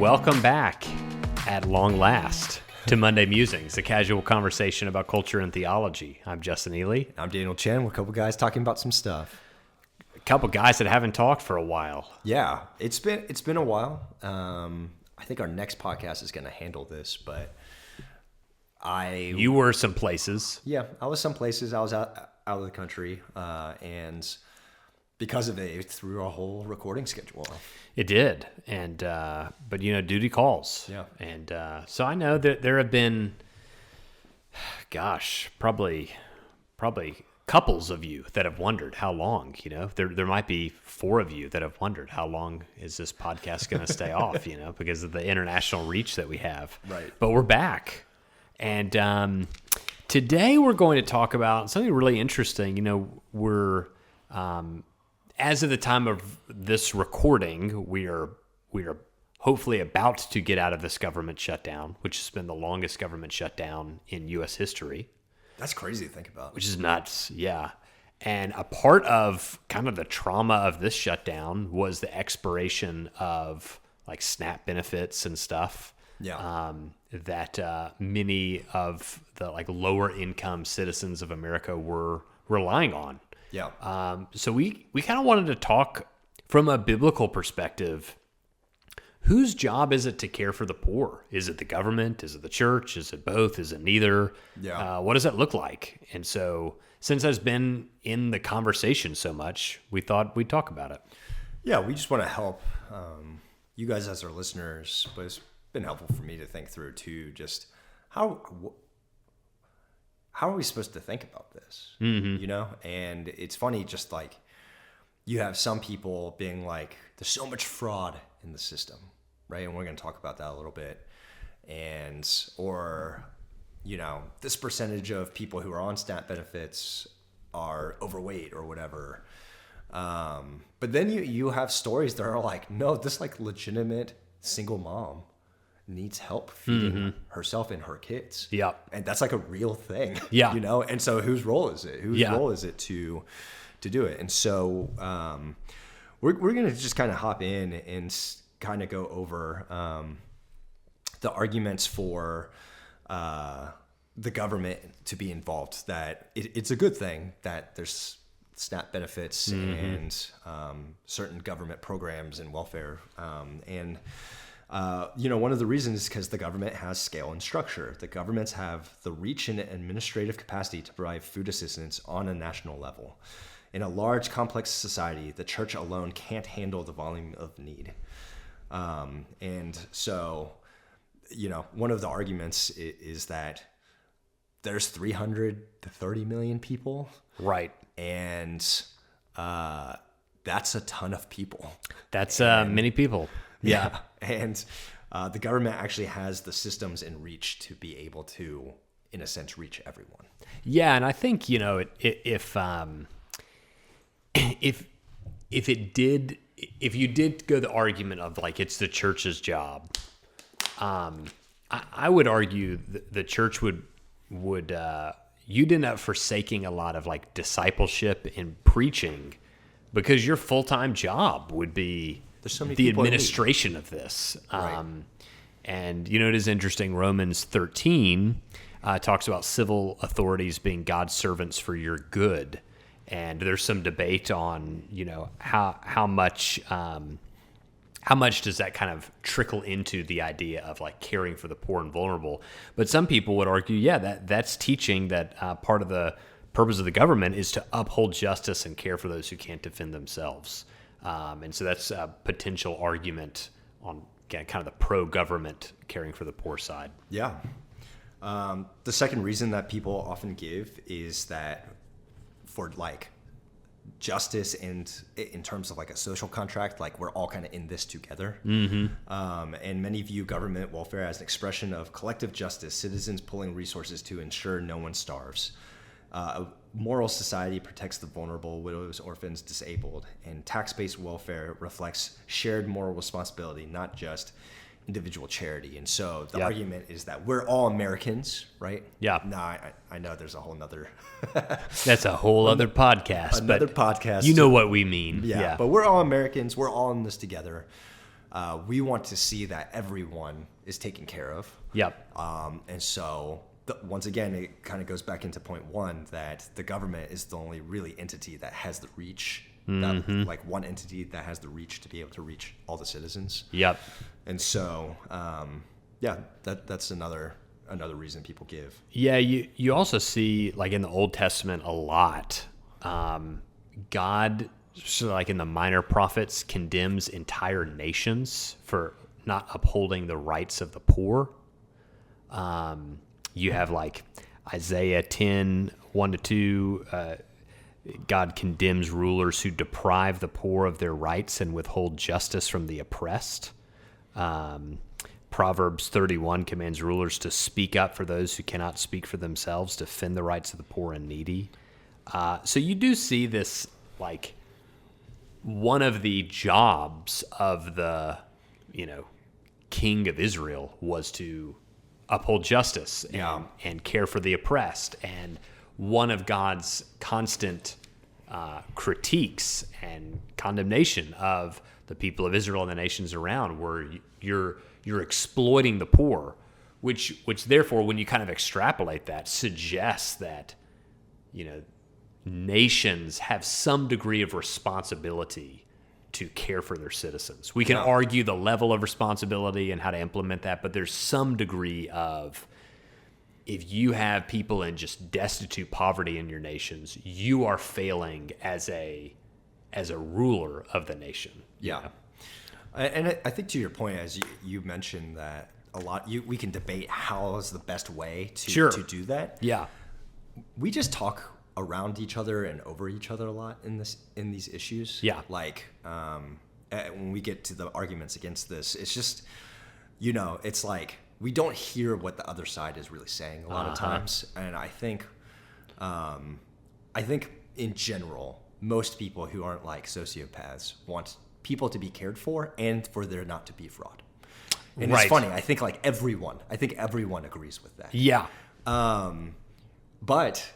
Welcome back, at long last, to Monday Musings, a casual conversation about culture and theology. I'm Justin Ely. I'm Daniel Chen. We're a couple guys talking about some stuff. A couple guys that haven't talked for a while. Yeah, it's been a while. I think our next podcast is going to handle this, but You were some places. Yeah, I was some places. I was out of the country, and because of it threw our whole recording schedule off. It did, and but duty calls. Yeah, and so I know that there have been, probably couples of you that have wondered how long. There might be 4 of you that have wondered how long is this podcast going to stay off. Because of the international reach that we have. Right. But we're back, and today we're going to talk about something really interesting. We're as of the time of this recording, we are hopefully about to get out of this government shutdown, which has been the longest government shutdown in U.S. history. That's crazy to think about. Which is nuts, yeah. And a part of kind of the trauma of this shutdown was the expiration of like SNAP benefits and stuff. Yeah. That many of the like lower income citizens of America were relying on. Yeah. So we kind of wanted to talk from a biblical perspective. Whose job is it to care for the poor? Is it the government? Is it the church? Is it both? Is it neither? Yeah. What does that look like? And so since that's been in the conversation so much, we thought we'd talk about it. Yeah, we just want to help you guys as our listeners, but it's been helpful for me to think through too, just how are we supposed to think about this? Mm-hmm. And it's funny, just like you have some people being like, there's so much fraud in the system, right? And we're going to talk about that a little bit. Or this percentage of people who are on SNAP benefits are overweight or whatever. But then you have stories that are like, no, this like legitimate single mom needs help feeding herself and her kids. Yeah. And that's like a real thing. Yeah. And so whose role is it? Whose role is it to do it? And so we're going to just kind of hop in and kind of go over the arguments for the government to be involved, that it's a good thing that there's SNAP benefits and certain government programs and welfare. One of the reasons is because the government has scale and structure. The governments have the reach and administrative capacity to provide food assistance on a national level. In a large, complex society, the church alone can't handle the volume of need. And so, one of the arguments is that there's 330 million people. Right. And that's a ton of people. That's many people. Yeah. And the government actually has the systems and reach to be able to, in a sense, reach everyone. Yeah. And I think, if you did go the argument of like it's the church's job, I would argue the church would you'd end up forsaking a lot of like discipleship and preaching, because your full-time job would be the administration of this. Right. And it is interesting. Romans 13 talks about civil authorities being God's servants for your good. And there's some debate on, how much does that kind of trickle into the idea of like caring for the poor and vulnerable. But some people would argue, that's teaching that part of the purpose of the government is to uphold justice and care for those who can't defend themselves. And so that's a potential argument on kind of the pro-government caring for the poor side. Yeah. The second reason that people often give is that for like justice and in terms of like a social contract, like we're all kind of in this together. And many view government welfare as an expression of collective justice, citizens pulling resources to ensure no one starves. A moral society protects the vulnerable, widows, orphans, disabled, and tax-based welfare reflects shared moral responsibility, not just individual charity. And so the argument is that we're all Americans, right? Yeah. No, I know there's a whole nother... That's a whole other podcast. Podcast. You know what we mean. Yeah. But we're all Americans. We're all in this together. we want to see that everyone is taken care of. Yep. And so, once again, it kind of goes back into point one that the government is the only really entity that has the reach, like one entity that has the reach to be able to reach all the citizens. Yep. And so, that's another reason people give. Yeah, you also see, like in the Old Testament a lot, God, so like in the Minor Prophets, condemns entire nations for not upholding the rights of the poor. You have like Isaiah 10, 1-2, God condemns rulers who deprive the poor of their rights and withhold justice from the oppressed. Proverbs 31 commands rulers to speak up for those who cannot speak for themselves, defend the rights of the poor and needy. So you do see this, like, one of the jobs of the, king of Israel was to uphold justice and care for the oppressed. And one of God's constant critiques and condemnation of the people of Israel and the nations around were you're exploiting the poor, which therefore, when you kind of extrapolate that, suggests that, nations have some degree of responsibility to care for their citizens. We can argue the level of responsibility and how to implement that, but there's some degree of, if you have people in just destitute poverty in your nations, you are failing as a ruler of the nation. Yeah. And I think to your point, as you mentioned that a lot, we can debate how is the best way to do that. Yeah. We just talk around each other and over each other a lot in these issues. Yeah. Like when we get to the arguments against this, it's just, it's like we don't hear what the other side is really saying a lot of times. And I think in general, most people who aren't like sociopaths want people to be cared for and for there not to be fraud. And It's funny. I think everyone agrees with that. Yeah. But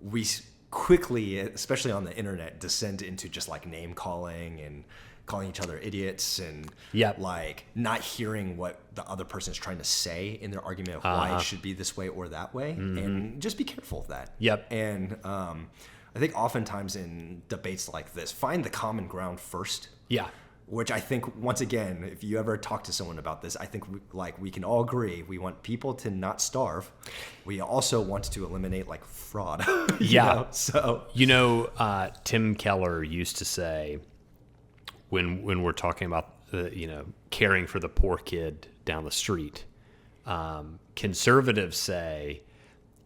we quickly, especially on the internet, descend into just like name calling and calling each other idiots and like not hearing what the other person is trying to say in their argument of why it should be this way or that way. And just be careful of that. Yep. And I think oftentimes in debates like this, find the common ground first. Yeah. Which I think, once again, if you ever talk to someone about this, I think we can all agree we want people to not starve. We also want to eliminate fraud. So Tim Keller used to say, when we're talking about caring for the poor kid down the street, conservatives say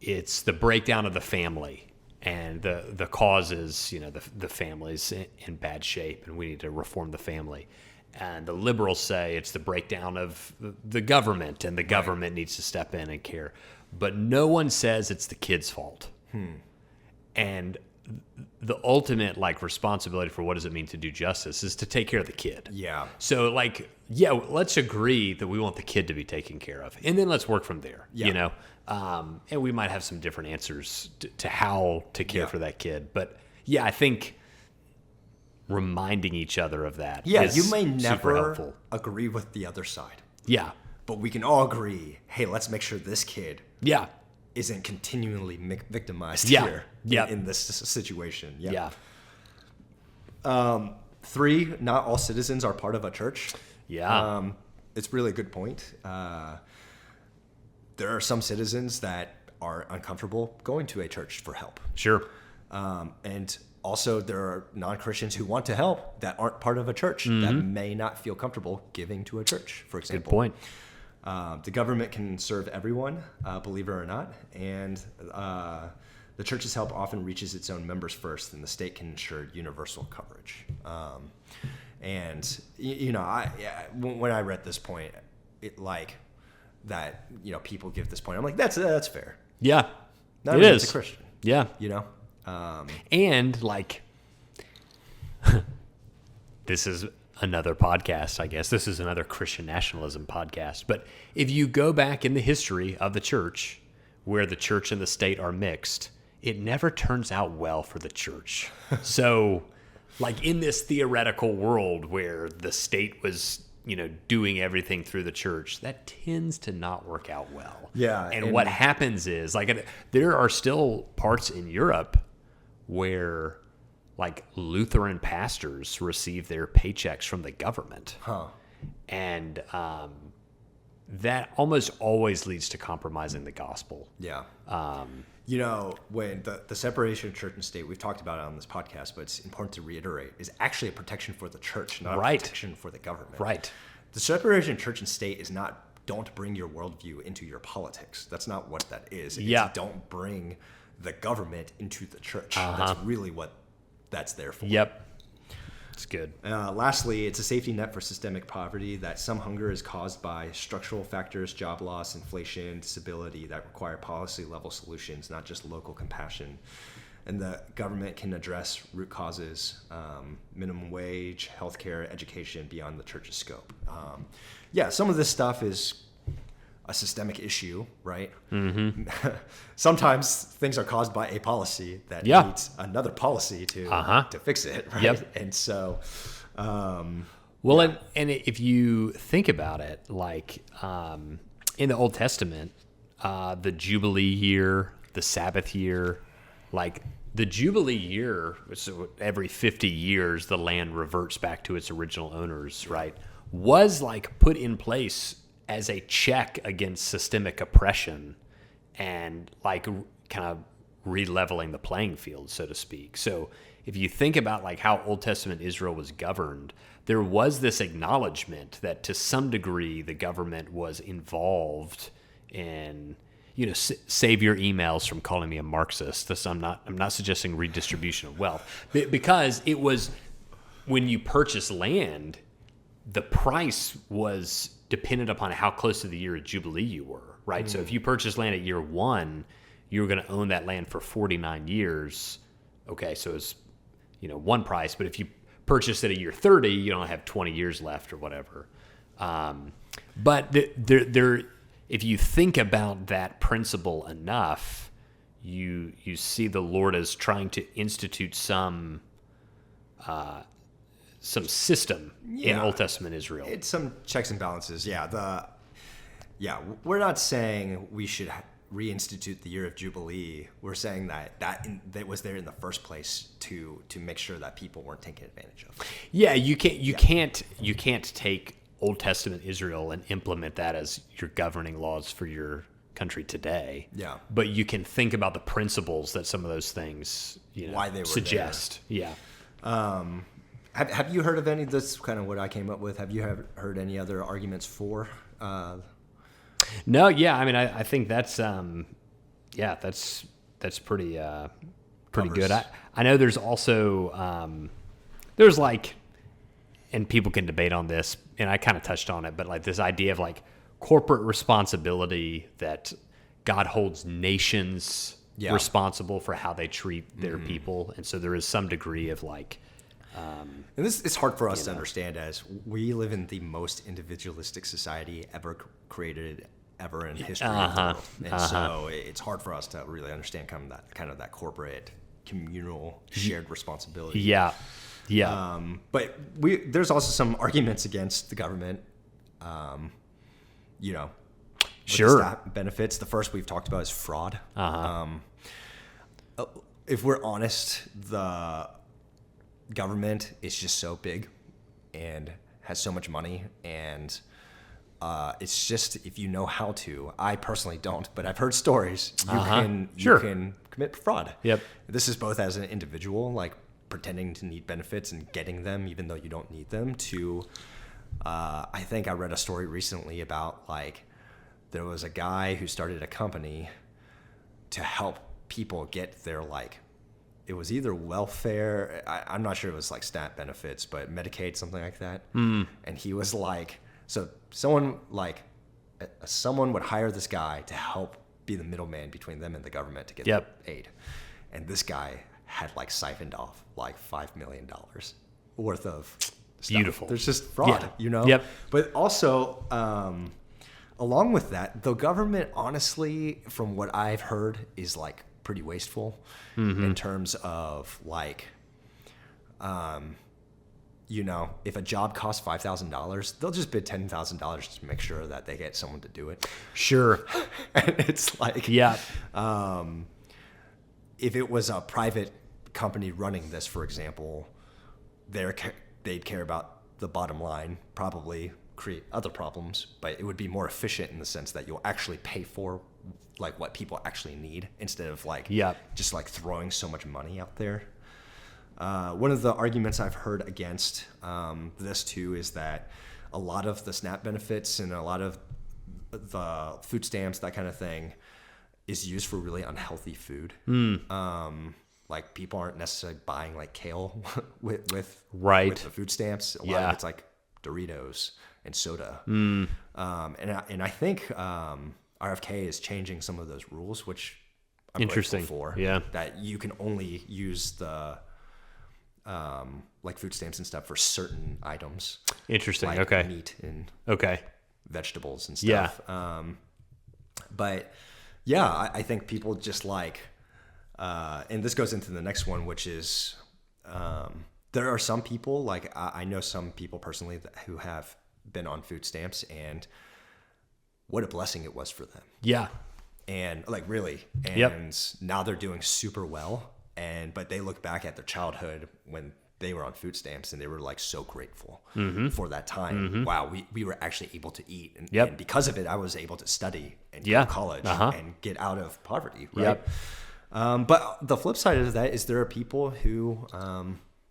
it's the breakdown of the family. And the cause is, the family's in bad shape and we need to reform the family. And the liberals say it's the breakdown of the government and the government needs to step in and care. But no one says it's the kid's fault. And the ultimate responsibility for what does it mean to do justice is to take care of the kid. Yeah. So let's agree that we want the kid to be taken care of. And then let's work from there, and we might have some different answers to how to care for that kid. But I think reminding each other of that is you may super never helpful. Agree with the other side. Yeah. But we can all agree, hey, let's make sure this kid isn't continually victimized here in this situation. Yeah. 3, not all citizens are part of a church. Yeah. It's really a good point. There are some citizens that are uncomfortable going to a church for help. Sure. And also there are non-Christians who want to help that aren't part of a church that may not feel comfortable giving to a church, for example. Good point. The government can serve everyone, believe it or not, and the church's help often reaches its own members first, and the state can ensure universal coverage. And when I read this point, people give this point, I'm like, that's fair. Yeah, Not it is. It's a Christian. Yeah, and this is another podcast, I guess. This is another Christian nationalism podcast. But if you go back in the history of the church, where the church and the state are mixed, it never turns out well for the church. So, in this theoretical world where the state was doing everything through the church, that tends to not work out well. Yeah, And what happens is, like, there are still parts in Europe where, like, Lutheran pastors receive their paychecks from the government. Huh. And that almost always leads to compromising the gospel. Yeah. When the separation of church and state, we've talked about it on this podcast, but it's important to reiterate, is actually a protection for the church, not a protection for the government. Right. The separation of church and state is not, don't bring your worldview into your politics. That's not what that is. It's don't bring the government into the church. That's really what that's there for. Yep. It's good. Lastly, it's a safety net for systemic poverty, that some hunger is caused by structural factors, job loss, inflation, disability, that require policy-level solutions, not just local compassion. And the government can address root causes, minimum wage, healthcare, education, beyond the church's scope. Some of this stuff is a systemic issue, right? Mm-hmm. Sometimes things are caused by a policy that needs another policy to fix it, right? Yep. And so, and if you think about it, like in the Old Testament, the Jubilee year, the Sabbath year, like the Jubilee year, so every 50 years the land reverts back to its original owners, right? Was like put in place as a check against systemic oppression and like kind of re-leveling the playing field, so to speak. So if you think about like how Old Testament Israel was governed, there was this acknowledgement that to some degree the government was involved in, save your emails from calling me a Marxist. I'm not suggesting redistribution of wealth, because it was, when you purchase land, the price was dependent upon how close to the year of Jubilee you were, right? So if you purchased land at year 1, you were going to own that land for 49 years. Okay, so it's, one price. But if you purchase it at year 30, you don't have 20 years left or whatever. But if you think about that principle enough, you see the Lord as trying to institute some system in Old Testament Israel. It's some checks and balances. We're not saying we should reinstitute the year of Jubilee. We're saying that was there in the first place to make sure that people weren't taken advantage of. Yeah, you can't take Old Testament Israel and implement that as your governing laws for your country today. Yeah. But you can think about the principles that some of those things, why they were suggest. There. Yeah. Have you heard of any? That's kind of what I came up with. Have you heard any other arguments for? No. Yeah. I mean, I think that's that's pretty good. I know there's also there's like, and people can debate on this, and I kind of touched on it, but like this idea of like corporate responsibility, that God holds nations responsible for how they treat their people, and so there is some degree of like. And it's hard for us to understand, as we live in the most individualistic society ever created ever in history of the world. And so it's hard for us to really understand kind of that corporate, communal, shared responsibility. Yeah. But there's also some arguments against the government. Sure. The benefits. The first we've talked about is fraud. If we're honest, the government is just so big and has so much money, and it's just, if you know how to, I personally don't, but I've heard stories, you can commit fraud. Yep. This is both as an individual, like pretending to need benefits and getting them even though you don't need them, to I think I read a story recently about like there was a guy who started a company to help people get their like, it was either welfare, I'm not sure it was like SNAP benefits, but Medicaid, something like that. And he was like, so someone would hire this guy to help be the middleman between them and the government to get the aid. And this guy had like siphoned off like $5 million worth of stuff. Beautiful. There's just fraud, Yep. But also, along with that, the government, honestly, from what I've heard, is like pretty wasteful in terms of like if a job costs $5,000, they'll just bid $10,000 to make sure that they get someone to do it. Sure. And it's like, Yeah. If it was a private company running this, for example, they'd care about the bottom line, probably create other problems, but it would be more efficient in the sense that you'll actually pay for like what people actually need instead of like just like throwing so much money out there. One of the arguments I've heard against this too is that a lot of the SNAP benefits and a lot of the food stamps, that kind of thing, is used for really unhealthy food. Like people aren't necessarily buying like kale with the food stamps. A lot of it's like Doritos and soda. And I think RFK is changing some of those rules, which I'm interesting grateful for. Yeah, that you can only use the like food stamps and stuff for certain items. Interesting. Like okay. Meat and vegetables and stuff. Yeah. But yeah, I think people just like, and this goes into the next one, which is there are some people, like I know some people personally who have been on food stamps, and what a blessing it was for them. Yeah. And like really, and now they're doing super well. But they look back at their childhood when they were on food stamps and they were like so grateful for that time. Wow, we were actually able to eat. And because of it, I was able to study and go to college and get out of poverty. Right. But the flip side of that is there are people who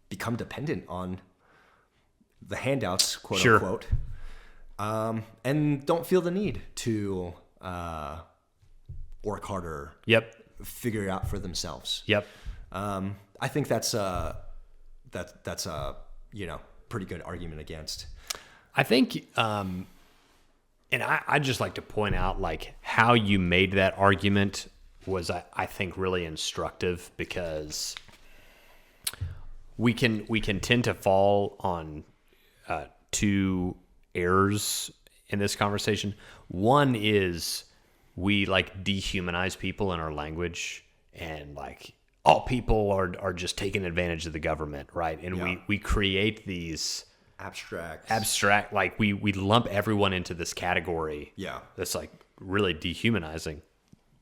become dependent on the handouts, quote unquote, and don't feel the need to work harder. Figure it out for themselves. I think that's a pretty good argument against. I think, and I'd just like to point out like how you made that argument was I think really instructive, because we can tend to fall on two errors in this conversation. One is we like dehumanize people in our language, and like all people are just taking advantage of the government, right? And we create these abstract, like we lump everyone into this category. That's like really dehumanizing.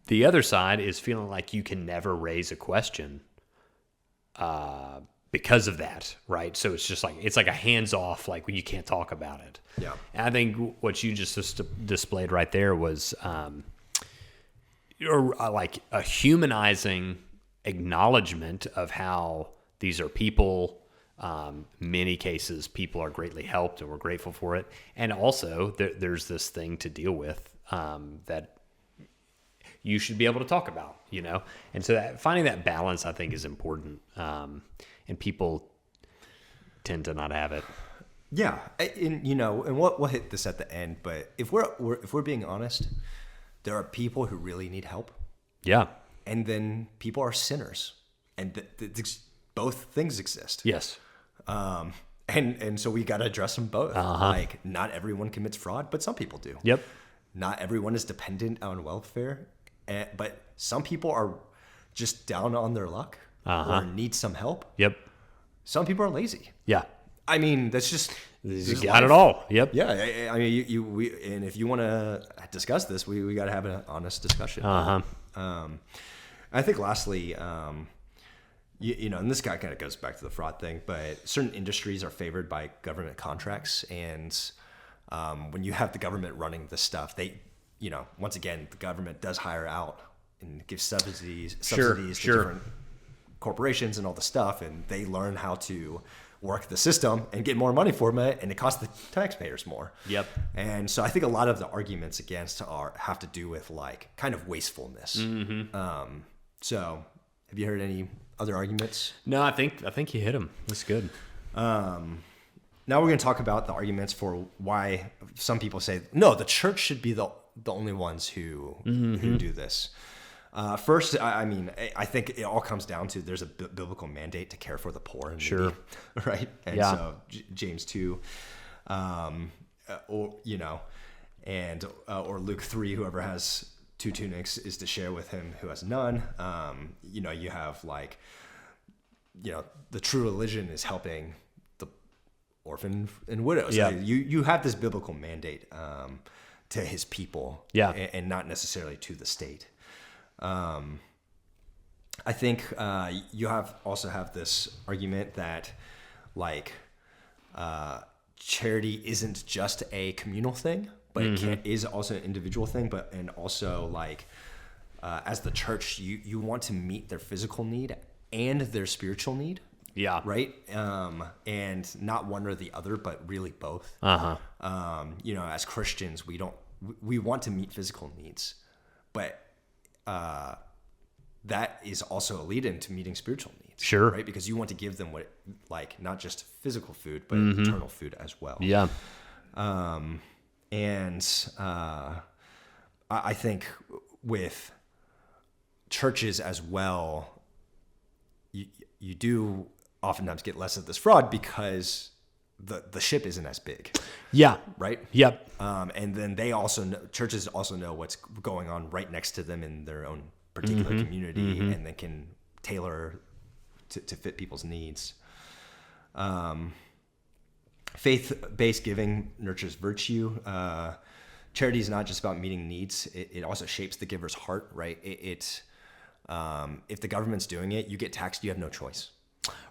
The other side is feeling like you can never raise a question because of that, right? So it's just like, it's like a hands-off, like you can't talk about it. And I think what you just displayed right there was like a humanizing acknowledgement of how these are people. Many cases, people are greatly helped, and we're grateful for it. And also, there's this thing to deal with that you should be able to talk about, And so finding that balance, I think, is important. And people tend to not have it. Yeah, and we'll hit this at the end, but if we're being honest, there are people who really need help. Yeah. And then people are sinners, and both things exist. Yes. And so we got to address them both. Like, not everyone commits fraud, but some people do. Not everyone is dependent on welfare, but some people are just down on their luck or need some help. Some people are lazy. I mean, that's just you got it all. Yeah. I mean, and if you want to discuss this, we got to have an honest discussion. I think lastly, and this guy kind of goes back to the fraud thing, but certain industries are favored by government contracts, and when you have the government running this stuff, they, once again, the government does hire out and give subsidies to different corporations and all the stuff, and they learn how to work the system and get more money for it, and it costs the taxpayers more. And so I think a lot of the arguments against have to do with like kind of wastefulness. So have you heard any other arguments? No, I think you hit them. That's good. Now we're going to talk about the arguments for why some people say, no, the church should be the only ones who do this. First, I mean, I think it all comes down to there's a biblical mandate to care for the poor and needy, right? And so James 2, or Luke 3, whoever has 2 tunics is to share with him who has none. You have like, the true religion is helping orphan and widows. Yeah. You have this biblical mandate to his people, Yeah. and not necessarily to the state. I think you also have this argument that like charity isn't just a communal thing, but it is also an individual thing. And also like as the church, you want to meet their physical need and their spiritual need. Yeah. Right. And not one or the other, but really both. As Christians, we want to meet physical needs, but that is also a lead into meeting spiritual needs. Sure. Right. Because you want to give them not just physical food, but eternal food as well. Yeah. I think with churches as well, you do oftentimes get less of this fraud because the ship isn't as big. Yeah. Right. Yep. And then churches also know what's going on right next to them in their own particular community, and they can tailor to fit people's needs. Faith-based giving nurtures virtue. Charity is not just about meeting needs; it also shapes the giver's heart. Right. If the government's doing it, you get taxed. You have no choice.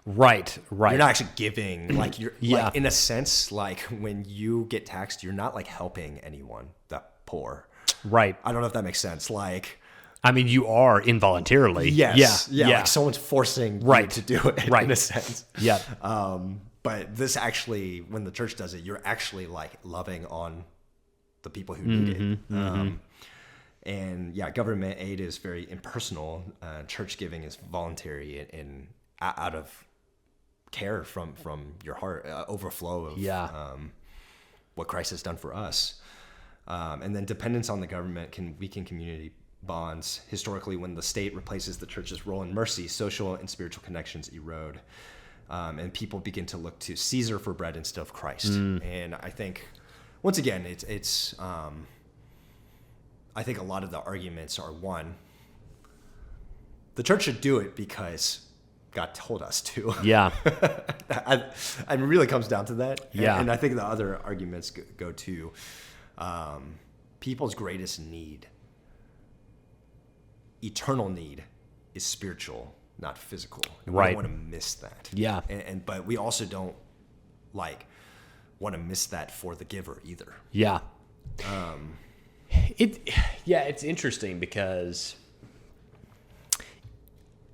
Right. You're not actually giving. Like Yeah. like in a sense, like when you get taxed, you're not like helping anyone that poor. Right. I don't know if that makes sense. Like. I mean, you are involuntarily. Yes. Yeah. Like someone's forcing you to do it in a sense. Yeah. But this actually, when the church does it, you're actually like loving on the people who need it. And government aid is very impersonal. Church giving is voluntary and out of care from your heart, overflow of what Christ has done for us. And then dependence on the government can weaken community bonds. Historically, when the state replaces the church's role in mercy, social and spiritual connections erode, and people begin to look to Caesar for bread instead of Christ. And I think, once again, it's I think a lot of the arguments are, one, the church should do it because God told us to. Yeah. It really comes down to that. Yeah. And I think the other arguments go to people's greatest need. Eternal need is spiritual, not physical. And we don't want to miss that. Yeah. But we also don't want to miss that for the giver either. Yeah. It's interesting because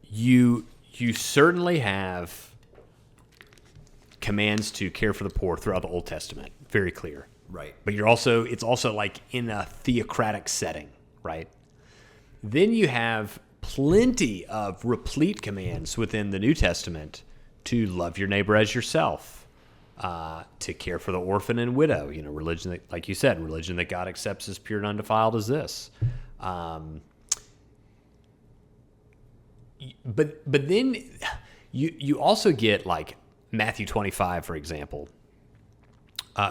you certainly have commands to care for the poor throughout the Old Testament, very clear. Right. But it's also like in a theocratic setting, right? Then you have plenty of replete commands within the New Testament to love your neighbor as yourself, to care for the orphan and widow. Religion that, like you said, religion that God accepts as pure and undefiled as this. But then you also get like Matthew 25, for example.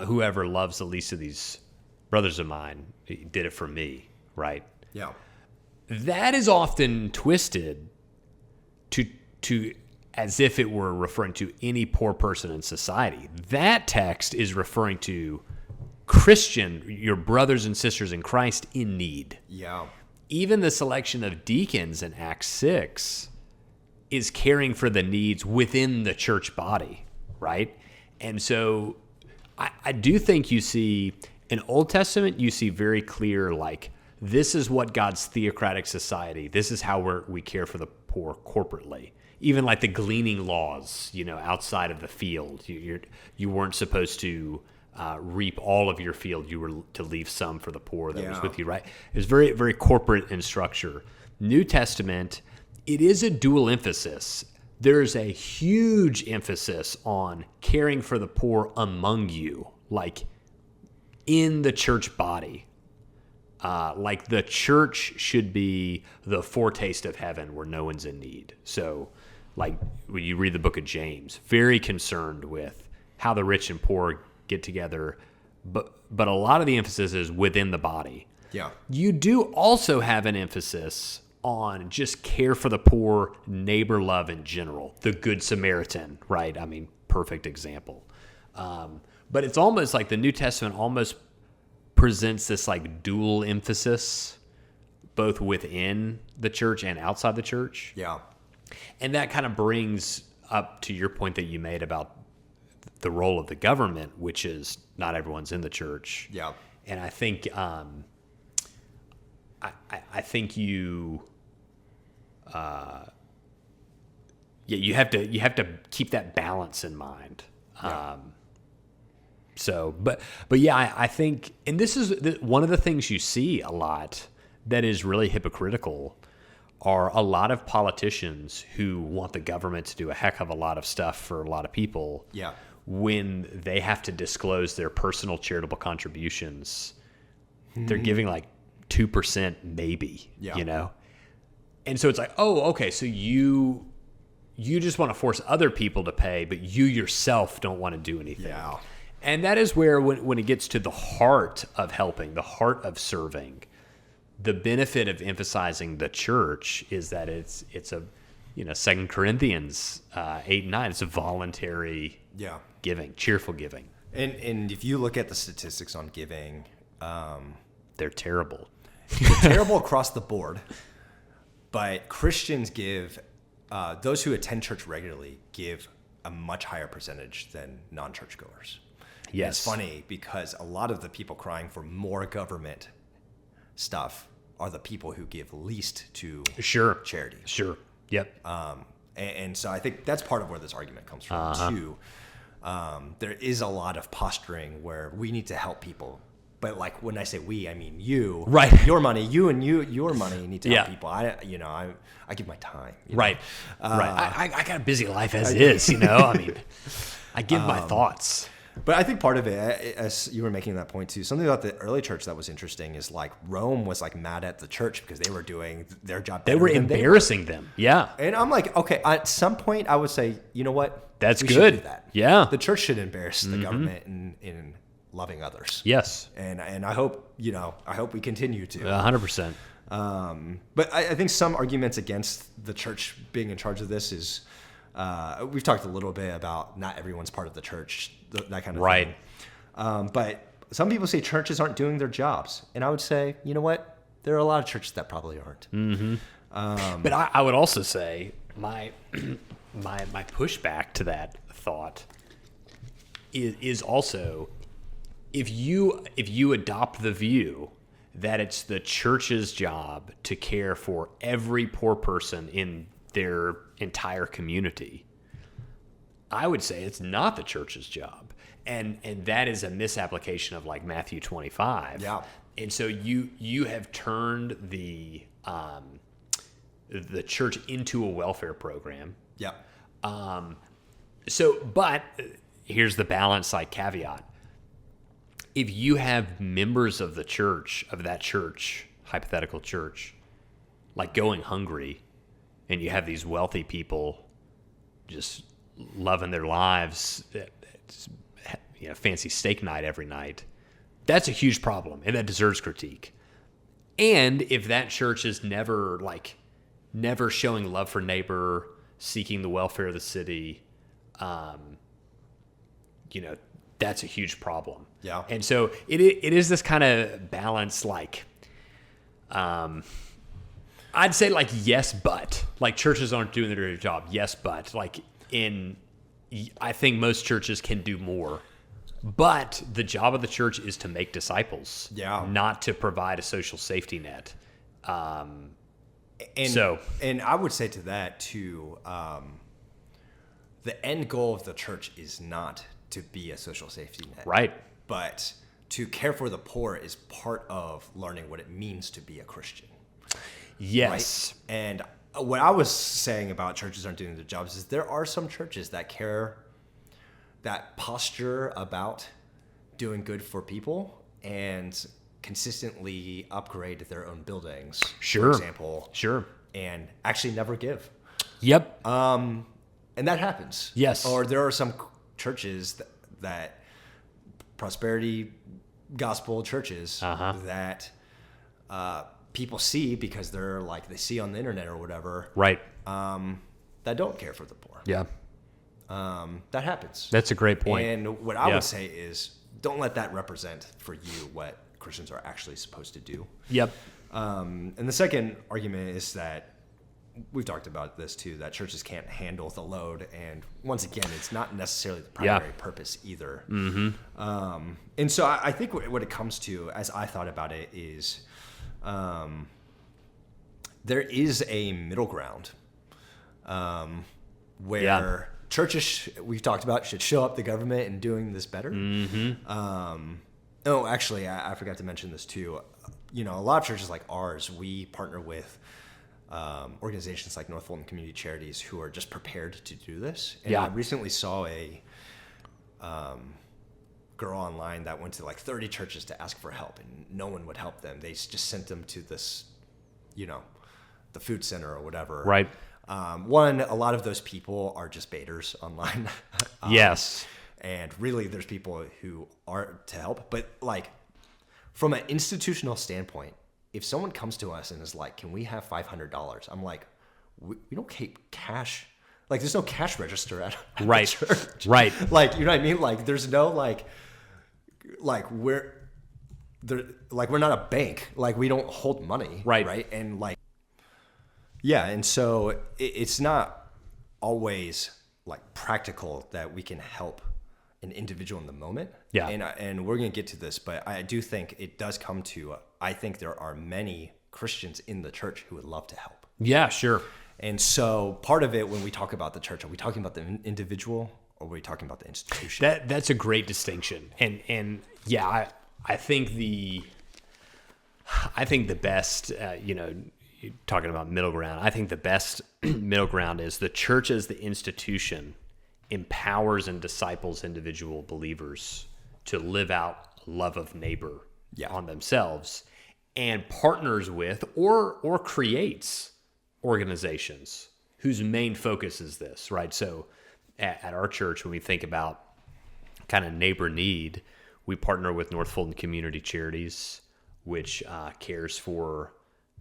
Whoever loves the least of these brothers of mine did it for me, right? Yeah. That is often twisted to as if it were referring to any poor person in society. That text is referring to your brothers and sisters in Christ in need. Yeah. Even the selection of deacons in Acts 6 is caring for the needs within the church body, right? And so I do think you see in Old Testament, you see very clear, like, this is what God's theocratic society, this is how we care for the poor corporately. Even like the gleaning laws, outside of the field, you weren't supposed to reap all of your field. You were to leave some for the poor that was with you, right? It was very, very corporate in structure. New Testament, it is a dual emphasis. There's a huge emphasis on caring for the poor among you, like in the church body. Like the church should be the foretaste of heaven where no one's in need. So like when you read the book of James, very concerned with how the rich and poor get together. But a lot of the emphasis is within the body. Yeah. You do also have an emphasis on just care for the poor, neighbor love in general, the Good Samaritan, right? I mean, perfect example. But it's almost like the New Testament almost presents this like dual emphasis, both within the church and outside the church. Yeah. And that kind of brings up to your point that you made about the role of the government, which is not everyone's in the church. Yeah. And I think I think you you have to keep that balance in mind. Yeah. But yeah, I think, and this is one of the things you see a lot that is really hypocritical are a lot of politicians who want the government to do a heck of a lot of stuff for a lot of people. Yeah. When they have to disclose their personal charitable contributions, they're giving like 2% maybe, Yeah. you know? And so it's like, oh, okay, so you just want to force other people to pay, but you yourself don't want to do anything. Yeah. And that is where, when it gets to the heart of helping, the heart of serving, the benefit of emphasizing the church is that it's a, 2 Corinthians 8:9, it's a voluntary Yeah. giving, cheerful giving. And if you look at the statistics on giving, They're terrible. they're terrible across the board. But Christians give, those who attend church regularly give a much higher percentage than non-church goers. Yes. And it's funny because a lot of the people crying for more government stuff are the people who give least to Sure. charity. Sure. Yep. And so I think that's part of where this argument comes from too. There is a lot of posturing where we need to help people. But like when I say we, I mean you. Right. Your money, your money need to help Yeah. people. I give my time. you know? Right. Right. I got a busy life as is, I mean, I give my thoughts. But I think part of it, as you were making that point too, something about the early church that was interesting is like Rome was like mad at the church because they were doing their job They better were than embarrassing them. Yeah. And I'm like, okay, at some point I would say, you know what? That's We should good. do that. Yeah. The church should embarrass the government in loving others. Yes. And I hope, I hope we continue to. 100%. But I think some arguments against the church being in charge of this is, we've talked a little bit about not everyone's part of the church, that kind of Right. thing. But some people say churches aren't doing their jobs. And I would say, you know what? There are a lot of churches that probably aren't. But I would also say my pushback to that thought is also if you adopt the view that it's the church's job to care for every poor person in their entire community, I would say it's not the church's job. And that is a misapplication of like Matthew 25. Yeah. And so you have turned the church into a welfare program. Yeah. But here's the balance side caveat. If you have members of that church, hypothetical church, like going hungry, and you have these wealthy people just loving their lives, fancy steak night every night, that's a huge problem, and that deserves critique. And if that church is never showing love for neighbor, seeking the welfare of the city, that's a huge problem. Yeah. And so it is this kind of balance, I'd say yes, but churches aren't doing their job. Yes, but I think most churches can do more. But the job of the church is to make disciples, not to provide a social safety net. And I would say to that too, the end goal of the church is not to be a social safety net. Right. But to care for the poor is part of learning what it means to be a Christian. Yes. Right? And what I was saying about churches aren't doing their jobs is there are some churches that care, that posture about doing good for people and consistently upgrade their own buildings, Sure. for example. Sure. And actually never give. Yep. And that happens. Yes. Or there are some churches that prosperity gospel churches that people see because they see on the internet or whatever. Right. That don't care for the poor. Yeah. that happens. That's a great point. And what I Yeah. would say is, don't let that represent for you what Christians are actually supposed to do. Yep. And the second argument is that we've talked about this too, that churches can't handle the load. And once again, it's not necessarily the primary purpose either. And so I think what it comes to, as I thought about it, is there is a middle ground where churches, we've talked about, should show up the government in doing this better. Oh, actually, I forgot to mention this too. A lot of churches like ours, we partner with organizations like North Fulton Community Charities who are just prepared to do this. And I recently saw a girl online that went to like 30 churches to ask for help, and no one would help them. They just sent them to this, the food center or whatever. Right. A lot of those people are just baiters online. Yes. And really, there's people who are to help. But like, from an institutional standpoint, if someone comes to us and is like, "Can we have $500?" I'm like, "We don't keep cash. Like, there's no cash register at Right. the church. Right. Like, you know what I mean? Like, there's no like we're not a bank. Like, we don't hold money. Right. Right. And like, yeah. And so it's not always like practical that we can help an individual in the moment. Yeah. And we're going to get to this, but I do think it does come to, I think there are many Christians in the church who would love to help. Yeah, sure. And so part of it, when we talk about the church, are we talking about the individual or are we talking about the institution? That's a great distinction. And yeah, I think the best, talking about middle ground, I think the best middle ground is the church as the institution empowers and disciples individual believers to live out love of neighbor on themselves, and partners with or creates organizations whose main focus is this, right? So at our church, when we think about kind of neighbor need, we partner with North Fulton Community Charities, which cares for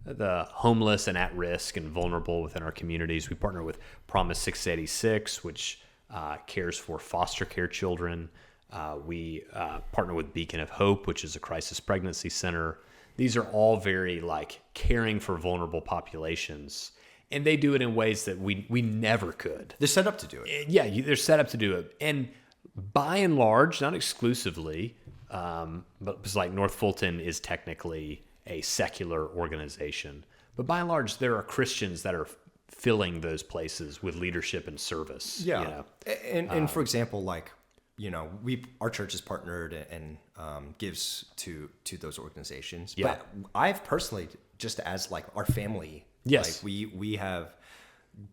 the homeless and at risk and vulnerable within our communities. We partner with Promise 686, which cares for foster care children. We partner with Beacon of Hope, which is a crisis pregnancy center. These are all very like caring for vulnerable populations, and they do it in ways that we never could. They're set up to do it. Yeah, they're set up to do it. And by and large, not exclusively, but it's like North Fulton is technically a secular organization. But by and large, there are Christians that are filling those places with leadership and service. Yeah. And for example, like, our church is partnered and gives to those organizations. Yeah. But I've personally, just as like our family, yes, like we have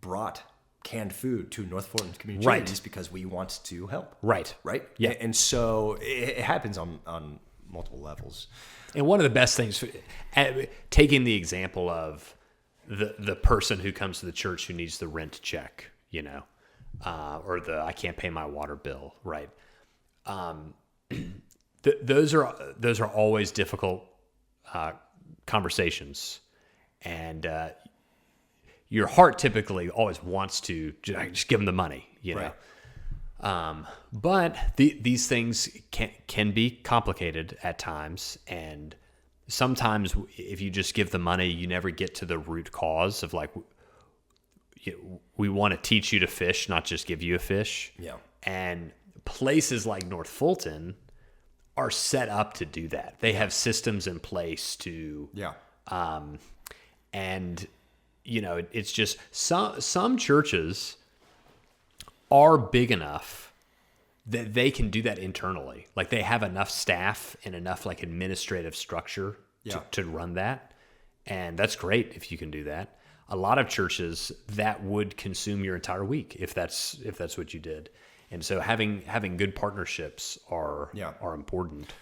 brought canned food to North Fulton Community Right. Charities because we want to help. Right. Right. Yeah. And so it happens on multiple levels. And one of the best things, taking the example of the person who comes to the church who needs the rent check, or I can't pay my water bill, right? Those are always difficult conversations, and your heart typically always wants to just give them the money, Right. But these things can be complicated at times, and sometimes if you just give the money, you never get to the root cause of like, we want to teach you to fish, not just give you a fish. Yeah. And places like North Fulton are set up to do that. They have systems in place to, and it's just some churches are big enough that they can do that internally. Like they have enough staff and enough like administrative structure to run that. And that's great if you can do that. A lot of churches that would consume your entire week if that's what you did. And so having good partnerships are important.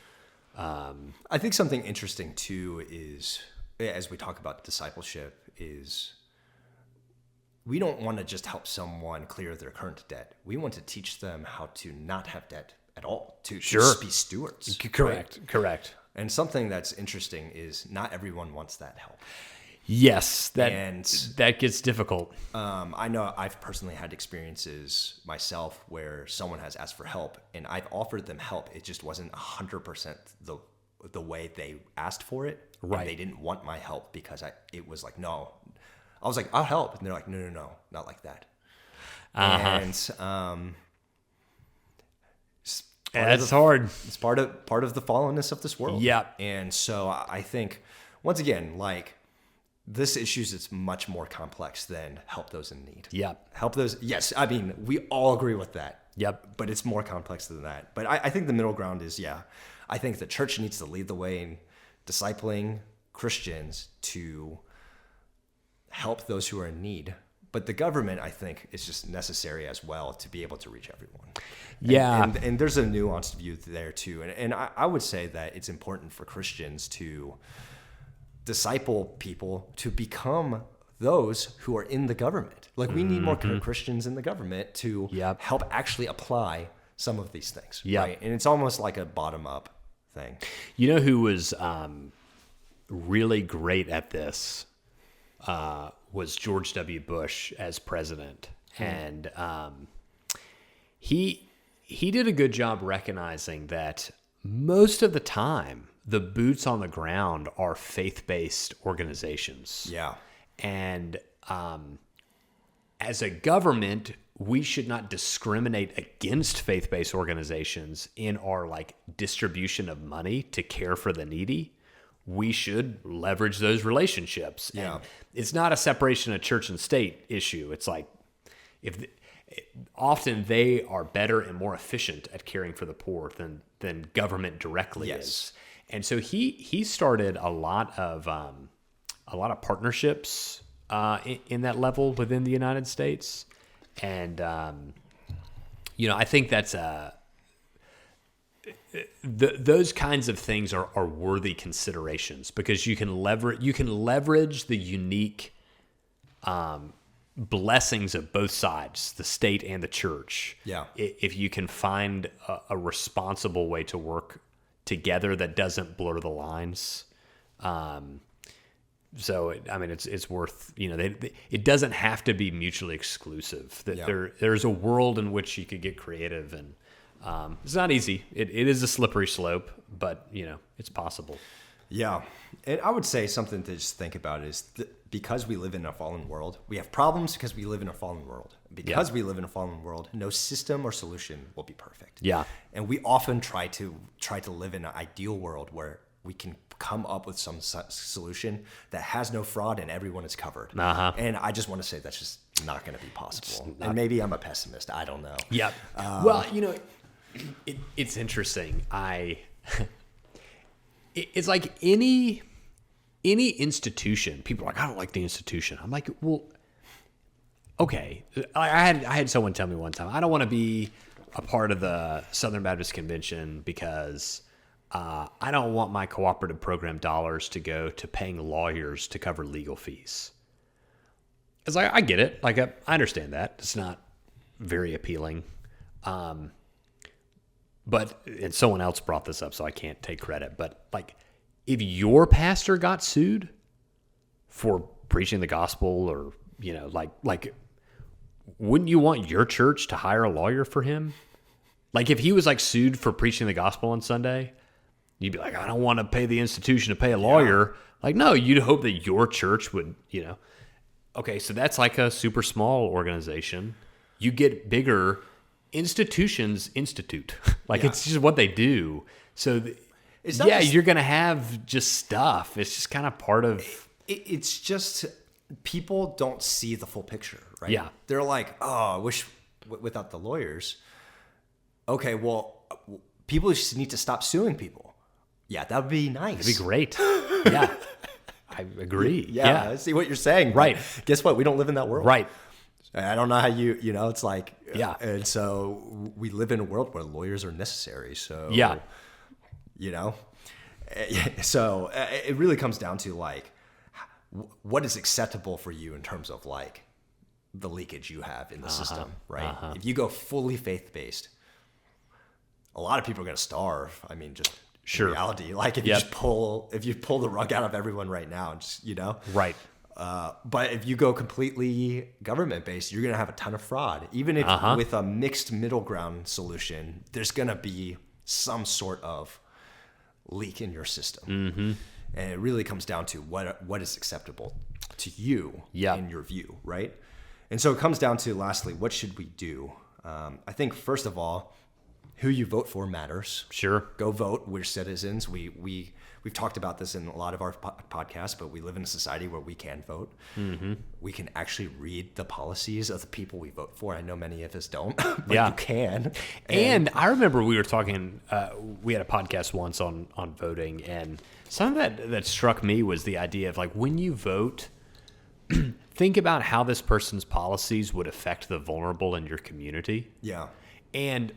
I think something interesting too is, as we talk about discipleship, is we don't want to just help someone clear their current debt. We want to teach them how to not have debt at all, to just be stewards. Correct. And something that's interesting is not everyone wants that help. Yes, And that gets difficult. I know I've personally had experiences myself where someone has asked for help, and I've offered them help. It just wasn't 100% the way they asked for it. Right. And they didn't want my help because it was like, no. I was like, I'll help. And they're like, no, not like that. And That's hard. It's part of the fallenness of this world. Yeah. And so I think, once again, like, this issue is much more complex than help those in need. Yep. Help those. Yes. I mean, we all agree with that. Yep. But it's more complex than that. But I think the middle ground is, I think the church needs to lead the way in discipling Christians to help those who are in need. But the government, I think, is just necessary as well to be able to reach everyone. Yeah. And there's a nuanced view there too. And I would say that it's important for Christians to disciple people to become those who are in the government. Like, we need more Christians in the government to help actually apply some of these things. Yep. Right? And it's almost like a bottom-up thing. You know who was really great at this was George W. Bush as president. And he did a good job recognizing that most of the time, the boots on the ground are faith-based organizations. Yeah. And as a government, we should not discriminate against faith-based organizations in our distribution of money to care for the needy. We should leverage those relationships. Yeah. And it's not a separation of church and state issue. It's like often they are better and more efficient at caring for the poor than government directly is. And so he started a lot of partnerships in that level within the United States, and I think that's those kinds of things are worthy considerations, because you can leverage the unique blessings of both sides, the state and the church. Yeah. If you can find a responsible way to work together that doesn't blur the lines. So, it's worth, it doesn't have to be mutually exclusive. There's a world in which you could get creative, and it's not easy. It is a slippery slope, but, it's possible. Yeah. And I would say something to just think about is because we live in a fallen world, we have problems because we live in a fallen world. Because we live in a fallen world, no system or solution will be perfect. Yeah. And we often try to live in an ideal world where we can come up with some solution that has no fraud and everyone is covered. Uh-huh. And I just want to say that's just not going to be possible. And maybe I'm a pessimist. I don't know. Yeah. Well, it's interesting. It's like any institution. People are like, I don't like the institution. I'm like, well, okay. I had someone tell me one time, I don't want to be a part of the Southern Baptist Convention because I don't want my cooperative program dollars to go to paying lawyers to cover legal fees. It's like, I get it. Like, I understand that. It's not very appealing. But, and someone else brought this up, so I can't take credit, but like, if your pastor got sued for preaching the gospel, or, like, wouldn't you want your church to hire a lawyer for him? Like, if he was sued for preaching the gospel on Sunday, you'd be like, I don't want to pay the institution to pay a lawyer. Yeah. Like, no, you'd hope that your church would, Okay, so that's like a super small organization. You get bigger. Institutions institute. It's just what they do. So, you're going to have just stuff. It's just kind of part of... It's just people don't see the full picture, right? Yeah. They're like, oh, I wish without the lawyers. Okay, well, people just need to stop suing people. Yeah, that would be nice. That'd be great. Yeah, I agree. Yeah, I see what you're saying. Right. Guess what? We don't live in that world. Right. I don't know how it's like, yeah. And so we live in a world where lawyers are necessary. So, yeah. So it really comes down to what is acceptable for you in terms of the leakage you have in the system, right? Uh-huh. If you go fully faith-based, a lot of people are going to starve. I mean, just in reality, if you just pull the rug out of everyone right now, just, right. But if you go completely government-based, you're going to have a ton of fraud. Even if with a mixed middle ground solution, there's going to be some sort of leak in your system. And it really comes down to what is acceptable to you in your view, right? And so it comes down to, lastly, what should we do? I think, first of all, who you vote for matters. Sure. Go vote. We're citizens. We've talked about this in a lot of our podcasts, but we live in a society where we can vote. We can actually read the policies of the people we vote for. I know many of us don't, but you can. And I remember we were talking, we had a podcast once on voting, and something that struck me was the idea of, like, when you vote, think about how this person's policies would affect the vulnerable in your community. Yeah. And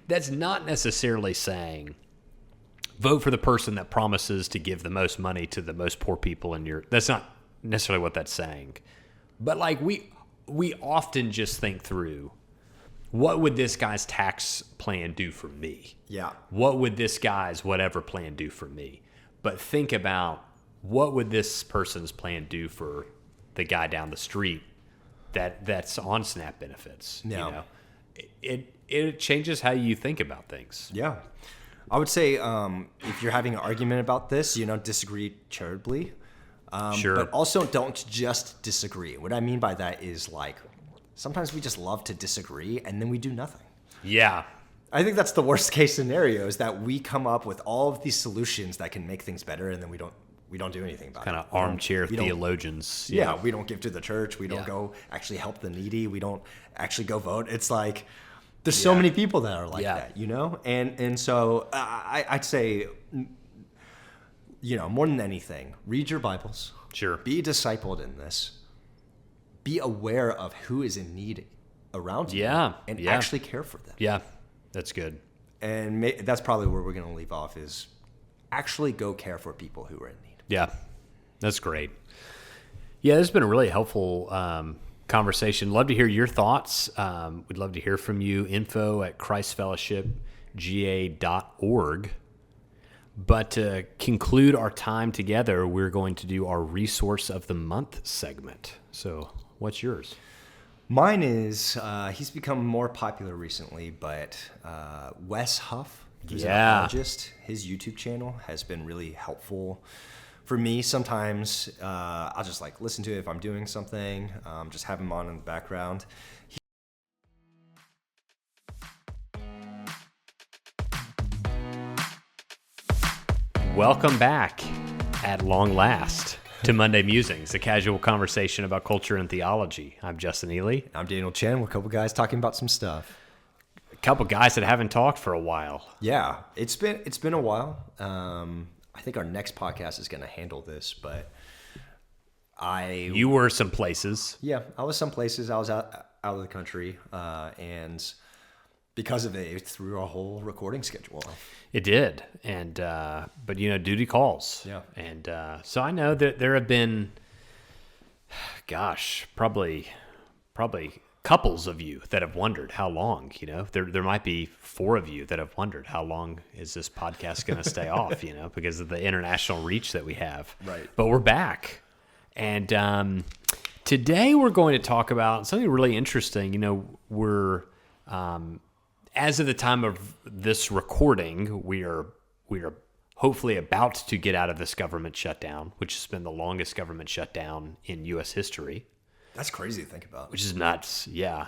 that's not necessarily saying vote for the person that promises to give the most money to the most poor people in your. That's not necessarily what that's saying. But, like, we often just think through, what would this guy's tax plan do for me? Yeah. What would this guy's whatever plan do for me? But think about, what would this person's plan do for the guy down the street that's on SNAP benefits? Yeah. You know? It changes how you think about things. Yeah. I would say if you're having an argument about this, disagree charitably. Sure. But also don't just disagree. What I mean by that is, like, sometimes we just love to disagree and then we do nothing. Yeah. I think that's the worst case scenario, is that we come up with all of these solutions that can make things better and then we don't do anything about it. Kind of armchair theologians. Yeah, we don't give to the church. We don't go actually help the needy. We don't actually go vote. It's like, there's so many people that are like that, And so I'd say, more than anything, read your Bibles. Sure. Be discipled in this. Be aware of who is in need around you. And actually care for them. Yeah, that's good. And that's probably where we're going to leave off, is actually go care for people who are in need. Yeah, that's great. Yeah, this has been a really helpful conversation. Love to hear your thoughts. We'd love to hear from you. info@christfellowshipga.org. But to conclude our time together, we're going to do our Resource of the Month segment. So what's yours? Mine is, he's become more popular recently, but Wes Huff, who's an apologist, his YouTube channel has been really helpful for me. Sometimes I'll just listen to it if I'm doing something, just have him on in the background. Welcome back, at long last, to Monday Musings, a casual conversation about culture and theology. I'm Justin Ely. I'm Daniel Chen. We're a couple guys talking about some stuff. A couple guys that haven't talked for a while. Yeah, it's been a while. I think our next podcast is going to handle this, but You were some places. Yeah, I was some places. I was out of the country, and because of it threw our whole recording schedule off. It did, and but duty calls. Yeah, and so I know that there have been, probably couples of you that have wondered how long. There might be 4 of you that have wondered how long is this podcast going to stay off. Because of the international reach that we have. Right. But we're back, and today we're going to talk about something really interesting. We're as of the time of this recording, we are hopefully about to get out of this government shutdown, which has been the longest government shutdown in U.S. history. That's crazy to think about. Which is nuts, yeah.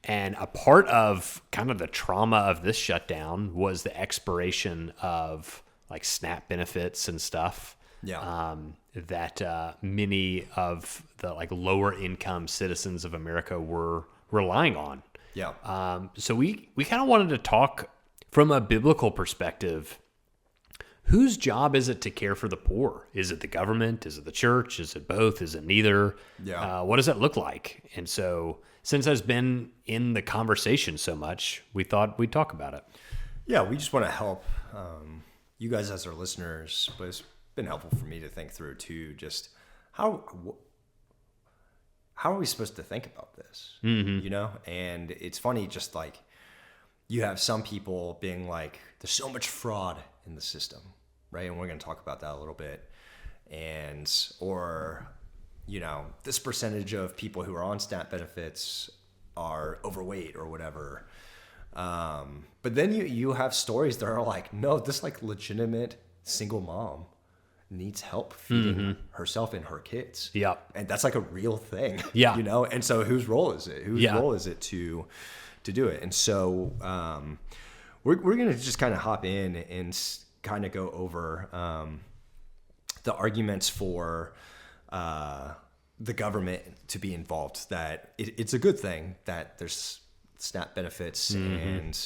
And a part of kind of the trauma of this shutdown was the expiration of SNAP benefits and stuff. Yeah. That many of the lower income citizens of America were relying on. Yeah. So we kind of wanted to talk from a biblical perspective. Whose job is it to care for the poor? Is it the government? Is it the church? Is it both? Is it neither? Yeah. What does that look like? And so since that's been in the conversation so much, we thought we'd talk about it. Yeah, we just want to help you guys as our listeners, but it's been helpful for me to think through too, just how are we supposed to think about this? Mm-hmm. And it's funny, just you have some people being like, there's so much fraud in the system, right? And we're going to talk about that a little bit. Or this percentage of people who are on SNAP benefits are overweight or whatever. But then you have stories that are like, no, this like legitimate single mom needs help feeding herself and her kids. Yeah. And that's like a real thing. Yeah. And so whose role is it? Whose Yeah. role is it to do it? And so we're going to just kind of hop in and kind of go over the arguments for the government to be involved, that it's a good thing that there's SNAP benefits and